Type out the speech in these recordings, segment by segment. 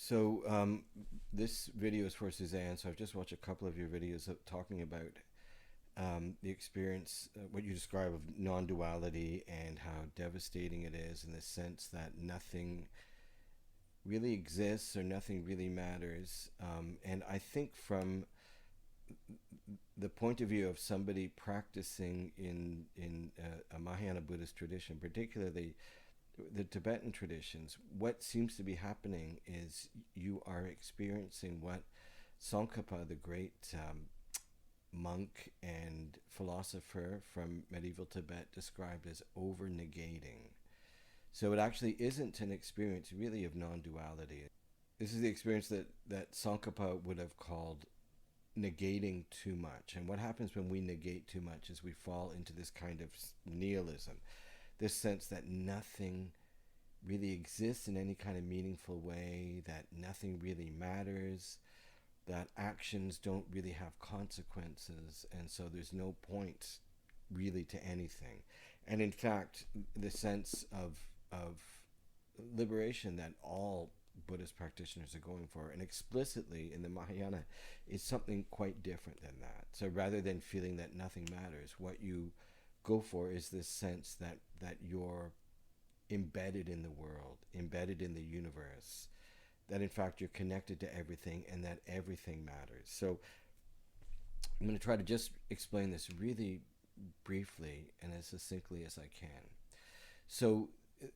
So this video is for Suzanne. So I've just watched a couple of your videos talking about the experience, what you describe of non-duality and how devastating it is in the sense that nothing really exists or nothing really matters. And I think from the point of view of somebody practicing in a Mahayana Buddhist tradition, particularly the Tibetan traditions, what seems to be happening is you are experiencing what Tsongkhapa, the great monk and philosopher from medieval Tibet, described as over-negating. So it actually isn't an experience really of non-duality. This is the experience that Tsongkhapa would have called negating too much. And what happens when we negate too much is we fall into this kind of nihilism, this sense that nothing really exists in any kind of meaningful way, that nothing really matters, that actions don't really have consequences, and so there's no point really to anything. And in fact, the sense of liberation that all Buddhist practitioners are going for, and explicitly in the Mahayana, is something quite different than that. So rather than feeling that nothing matters, what you go for is this sense that you're embedded in the world, embedded in the universe, that in fact you're connected to everything and that everything matters. So I'm going to try to just explain this really briefly and as succinctly as I can. So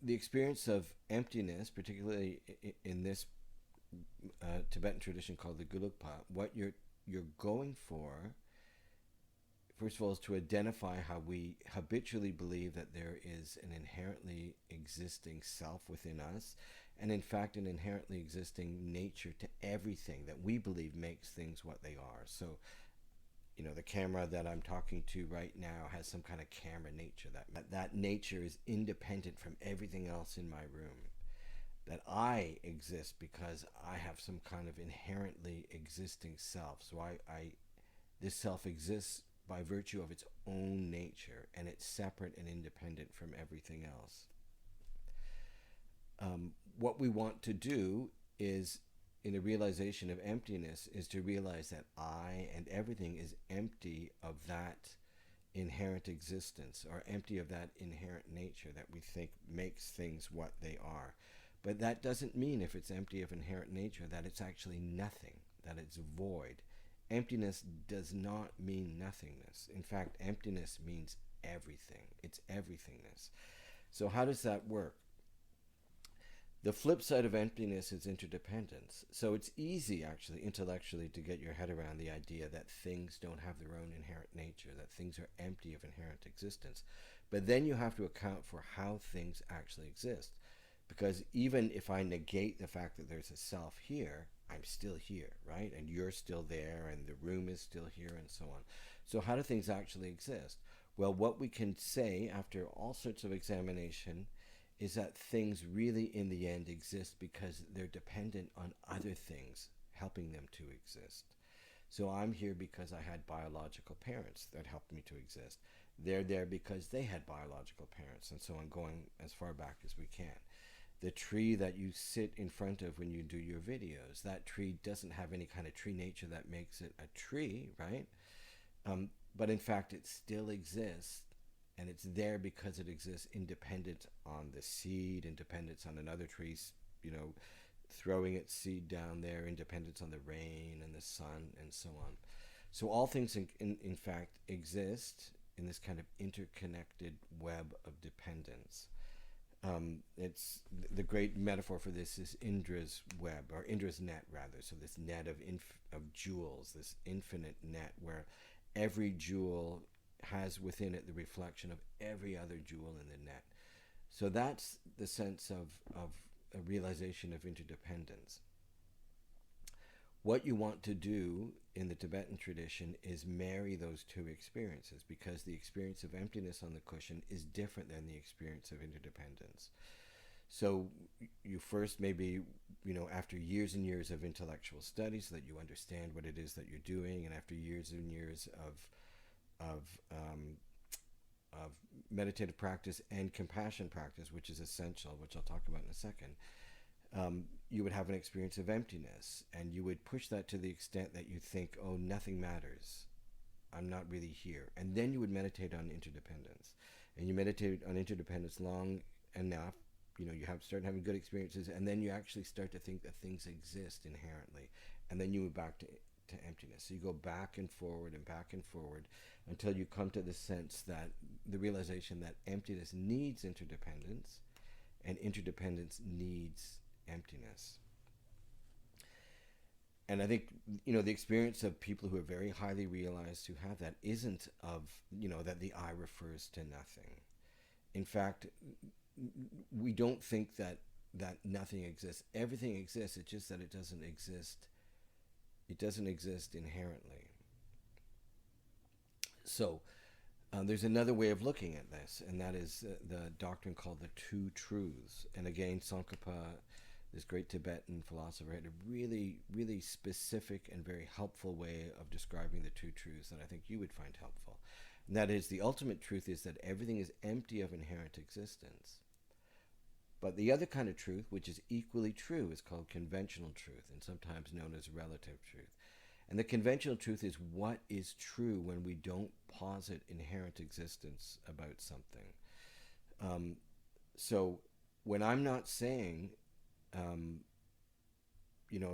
the experience of emptiness, particularly in this Tibetan tradition called the Gelugpa, what you're going for, first of all, is to identify how we habitually believe that there is an inherently existing self within us, and in fact an inherently existing nature to everything that we believe makes things what they are. So, the camera that I'm talking to right now has some kind of camera nature. That nature is independent from everything else in my room. That I exist because I have some kind of inherently existing self. So this self exists by virtue of its own nature, and it's separate and independent from everything else. What we want to do is, in the realization of emptiness, is to realize that I and everything is empty of that inherent existence, or empty of that inherent nature that we think makes things what they are. But that doesn't mean, if it's empty of inherent nature, that it's actually nothing, that it's void. Emptiness does not mean nothingness. In fact, emptiness means everything. It's everythingness. So how does that work? The flip side of emptiness is interdependence. So it's easy, actually, intellectually, to get your head around the idea that things don't have their own inherent nature, that things are empty of inherent existence. But then you have to account for how things actually exist. Because even if I negate the fact that there's a self here, I'm still here, right? And you're still there, and the room is still here, and so on. So how do things actually exist? Well, what we can say after all sorts of examination is that things really, in the end, exist because they're dependent on other things helping them to exist. So I'm here because I had biological parents that helped me to exist. They're there because they had biological parents, and so on, going as far back as we can. The tree that you sit in front of when you do your videos, that tree doesn't have any kind of tree nature that makes it a tree, right? But in fact, it still exists, and it's there because it exists independent on the seed, independence on another tree, throwing its seed down there, independence on the rain and the sun, and so on. So all things, in fact, exist in this kind of interconnected web of dependence. It's the great metaphor for this is Indra's web, or Indra's net rather. So this net of jewels, this infinite net where every jewel has within it the reflection of every other jewel in the net. So that's the sense of a realization of interdependence. What you want to do in the Tibetan tradition is marry those two experiences, because the experience of emptiness on the cushion is different than the experience of interdependence. So you first maybe, after years and years of intellectual study, so that you understand what it is that you're doing, and after years and years of meditative practice and compassion practice, which is essential, which I'll talk about in a second, You would have an experience of emptiness, and you would push that to the extent that you think, oh, nothing matters. I'm not really here. And then you would meditate on interdependence. And you meditate on interdependence long enough, you have start having good experiences, and then you actually start to think that things exist inherently. And then you move back to emptiness. So you go back and forward until you come to the sense that the realization that emptiness needs interdependence and interdependence needs emptiness. And I think, the experience of people who are very highly realized who have that isn't of, that the I refers to nothing. In fact, we don't think that nothing exists. Everything exists. It's just that it doesn't exist. It doesn't exist inherently. So there's another way of looking at this, and that is the doctrine called the two truths. And again, Tsongkhapa, this great Tibetan philosopher, had a really, really specific and very helpful way of describing the two truths that I think you would find helpful. And that is, the ultimate truth is that everything is empty of inherent existence. But the other kind of truth, which is equally true, is called conventional truth, and sometimes known as relative truth. And the conventional truth is what is true when we don't posit inherent existence about something. So when I'm not saying,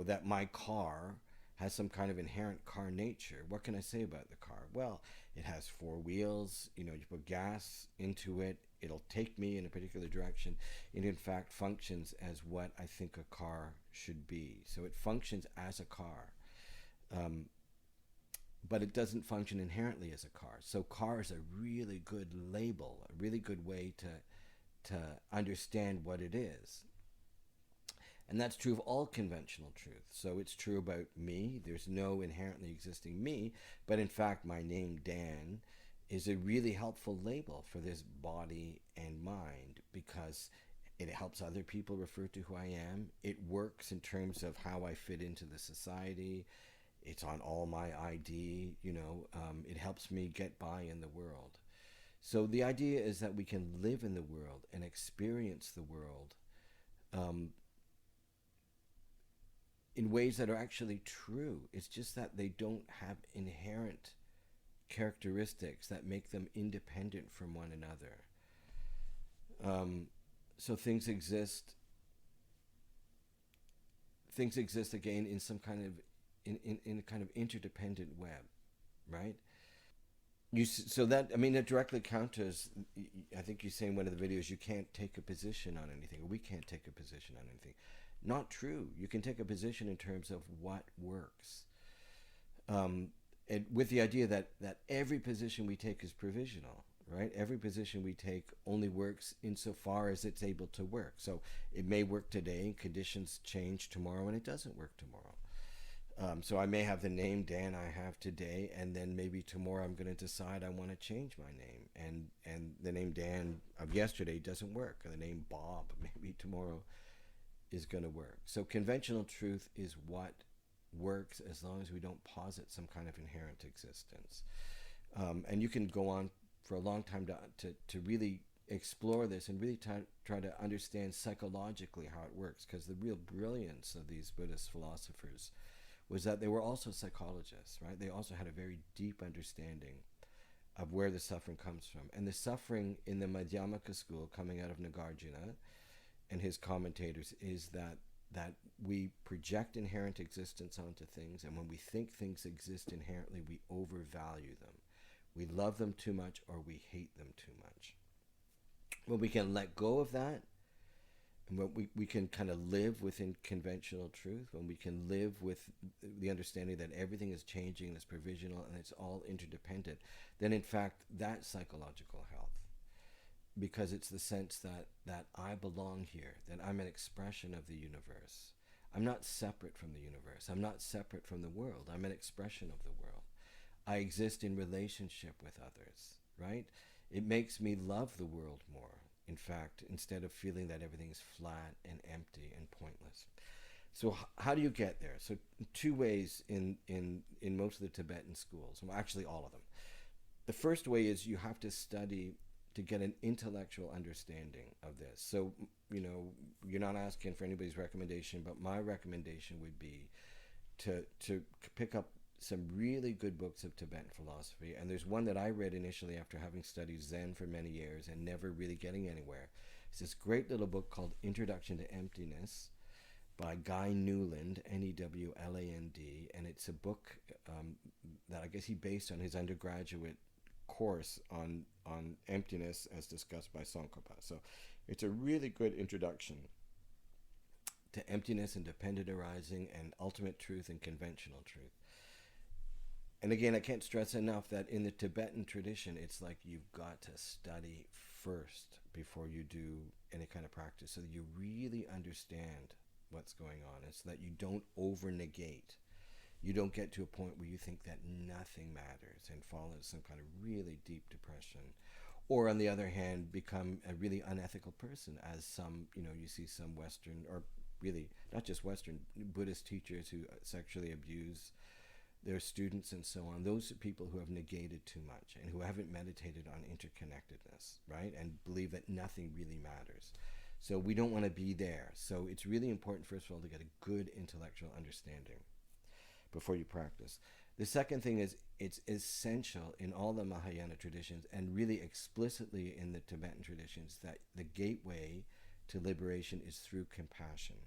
that my car has some kind of inherent car nature, what can I say about the car? Well, it has four wheels, you put gas into it, it'll take me in a particular direction. It in fact functions as what I think a car should be. So it functions as a car. But it doesn't function inherently as a car. So car is a really good label, a really good way to understand what it is. And that's true of all conventional truth. So it's true about me. There's no inherently existing me, but in fact my name Dan is a really helpful label for this body and mind, because it helps other people refer to who I am. It works in terms of how I fit into the society. It's on all my ID, it helps me get by in the world. So the idea is that we can live in the world and experience the world in ways that are actually true. It's just that they don't have inherent characteristics that make them independent from one another. So things exist again in some kind of in a kind of interdependent web, right? So that, it directly counters, I think you say in one of the videos, you can't take a position on anything, or we can't take a position on anything. Not true. You can take a position in terms of what works. And with the idea that every position we take is provisional, right? Every position we take only works insofar as it's able to work. So it may work today, conditions change tomorrow, and it doesn't work tomorrow. So I may have the name Dan I have today, and then maybe tomorrow I'm going to decide I want to change my name, and the name Dan of yesterday doesn't work, or the name Bob maybe tomorrow is going to work. So conventional truth is what works as long as we don't posit some kind of inherent existence. And you can go on for a long time to really explore this and really try to understand psychologically how it works, because the real brilliance of these Buddhist philosophers was that they were also psychologists, right? They also had a very deep understanding of where the suffering comes from. And the suffering in the Madhyamaka school, coming out of Nagarjuna and his commentators, is that we project inherent existence onto things, and when we think things exist inherently, we overvalue them. We love them too much, or we hate them too much. When we can let go of that, and when we can kind of live within conventional truth, when we can live with the understanding that everything is changing, and it's provisional, and it's all interdependent, then in fact that's psychological health. Because it's the sense that I belong here, that I'm an expression of the universe. I'm not separate from the universe. I'm not separate from the world. I'm an expression of the world. I exist in relationship with others, right? It makes me love the world more, in fact, instead of feeling that everything is flat and empty and pointless. So how do you get there? So two ways in most of the Tibetan schools, well, actually all of them. The first way is you have to study to get an intellectual understanding of this. So, you're not asking for anybody's recommendation, but my recommendation would be to pick up some really good books of Tibetan philosophy. And there's one that I read initially after having studied Zen for many years and never really getting anywhere. It's this great little book called Introduction to Emptiness by Guy Newland, Newland, and it's a book that I guess he based on his undergraduate course on emptiness as discussed by Tsongkhapa. So it's a really good introduction to emptiness and dependent arising and ultimate truth and conventional truth. And again, I can't stress enough that in the Tibetan tradition, it's like you've got to study first before you do any kind of practice so that you really understand what's going on, and so that you don't over-negate. You don't get to a point where you think that nothing matters and fall into some kind of really deep depression. Or on the other hand, become a really unethical person, as some, you see some Western, or really not just Western, Buddhist teachers who sexually abuse their students and so on. Those are people who have negated too much and who haven't meditated on interconnectedness, right? And believe that nothing really matters. So we don't want to be there. So it's really important, first of all, to get a good intellectual understanding before you practice. The second thing is it's essential in all the Mahayana traditions, and really explicitly in the Tibetan traditions, that the gateway to liberation is through compassion.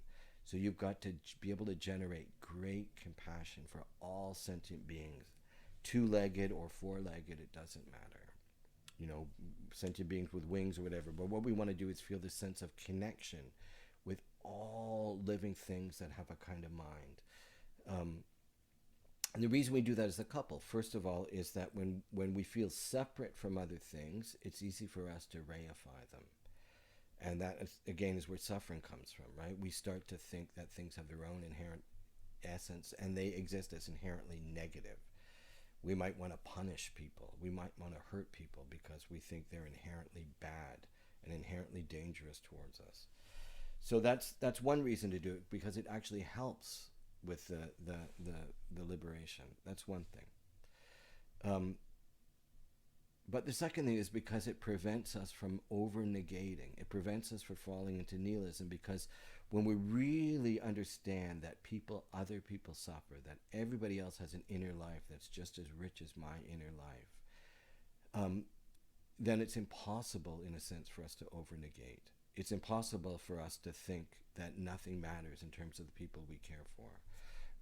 So you've got to be able to generate great compassion for all sentient beings, two-legged or four-legged, it doesn't matter. Sentient beings with wings or whatever. But what we want to do is feel this sense of connection with all living things that have a kind of mind. And the reason we do that as a couple, first of all, is that when we feel separate from other things, it's easy for us to reify them. And that, again, is where suffering comes from, right? We start to think that things have their own inherent essence, and they exist as inherently negative. We might want to punish people. We might want to hurt people because we think they're inherently bad and inherently dangerous towards us. So that's one reason to do it, because it actually helps with the liberation. That's one thing. But the second thing is because it prevents us from over-negating. It prevents us from falling into nihilism, because when we really understand that other people suffer, that everybody else has an inner life that's just as rich as my inner life, then it's impossible, in a sense, for us to over-negate. It's impossible for us to think that nothing matters in terms of the people we care for,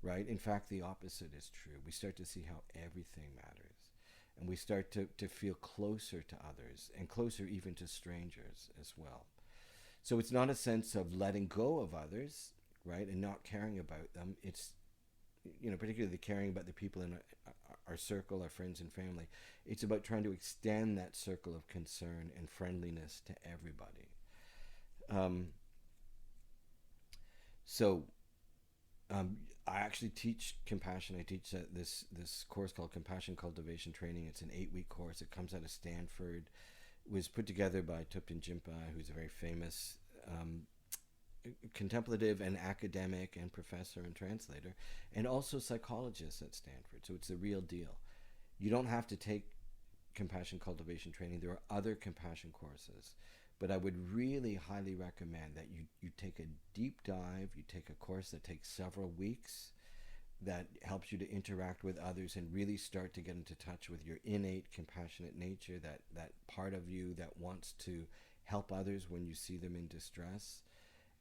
right? In fact, the opposite is true. We start to see how everything matters. And we start to feel closer to others, and closer even to strangers as well. So it's not a sense of letting go of others, right, and not caring about them. It's, particularly caring about the people in our circle, our friends and family. It's about trying to extend that circle of concern and friendliness to everybody. I actually teach compassion. I teach this course called Compassion Cultivation Training. It's an 8-week course. It comes out of Stanford. It was put together by Thupten Jinpa, who's a very famous contemplative and academic and professor and translator, and also psychologist at Stanford. So it's the real deal. You don't have to take compassion cultivation training. There are other compassion courses. But I would really highly recommend that you take a deep dive, you take a course that takes several weeks, that helps you to interact with others and really start to get into touch with your innate compassionate nature, that part of you that wants to help others when you see them in distress.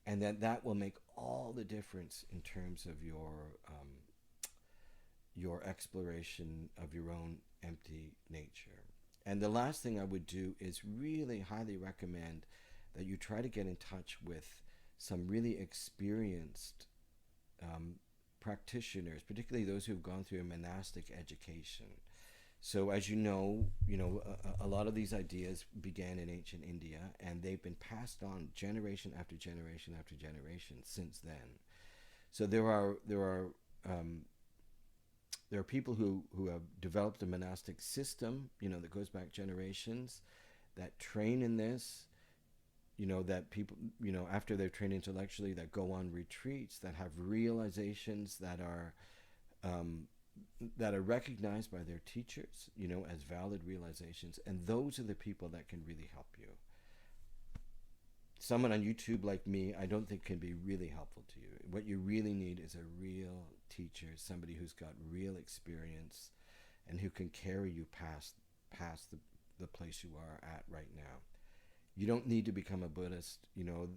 And that will make all the difference in terms of your exploration of your own empty nature. And the last thing I would do is really highly recommend that you try to get in touch with some really experienced practitioners, particularly those who've gone through a monastic education. So as you know, a lot of these ideas began in ancient India, and they've been passed on generation after generation after generation since then. So there are people who have developed a monastic system, that goes back generations, that train in this, that people, after they're trained intellectually, that go on retreats, that have realizations that are that are recognized by their teachers, you know, as valid realizations, and those are the people that can really help you. Someone on YouTube like me, I don't think can be really helpful to you. What you really need is a real teacher, somebody who's got real experience and who can carry you past the place you are at right now. You don't need to become a Buddhist. You know,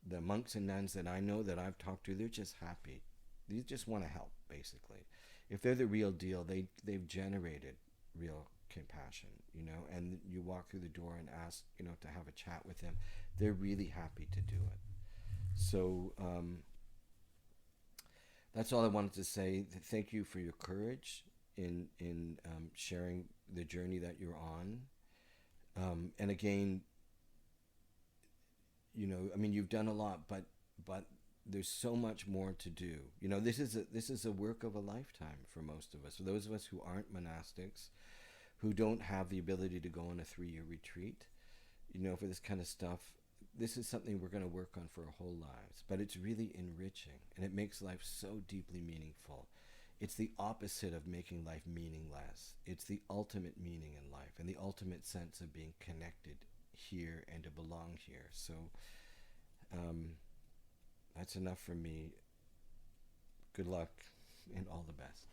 the monks and nuns that I know that I've talked to, they're just happy. They just want to help, basically. If they're the real deal, they've generated real compassion, you know, and you walk through the door and ask, you know, to have a chat with them, they're really happy to do it. So that's all I wanted to say. Thank you for your courage in sharing the journey that you're on. And again, you know, I mean, you've done a lot, but there's so much more to do. You know, this is a work of a lifetime for most of us. For those of us who aren't monastics, who don't have the ability to go on a 3-year retreat, you know, for this kind of stuff, this is something we're going to work on for our whole lives. But it's really enriching, and it makes life so deeply meaningful. It's the opposite of making life meaningless. It's the ultimate meaning in life and the ultimate sense of being connected here and to belong here. So that's enough for me. Good luck and all the best.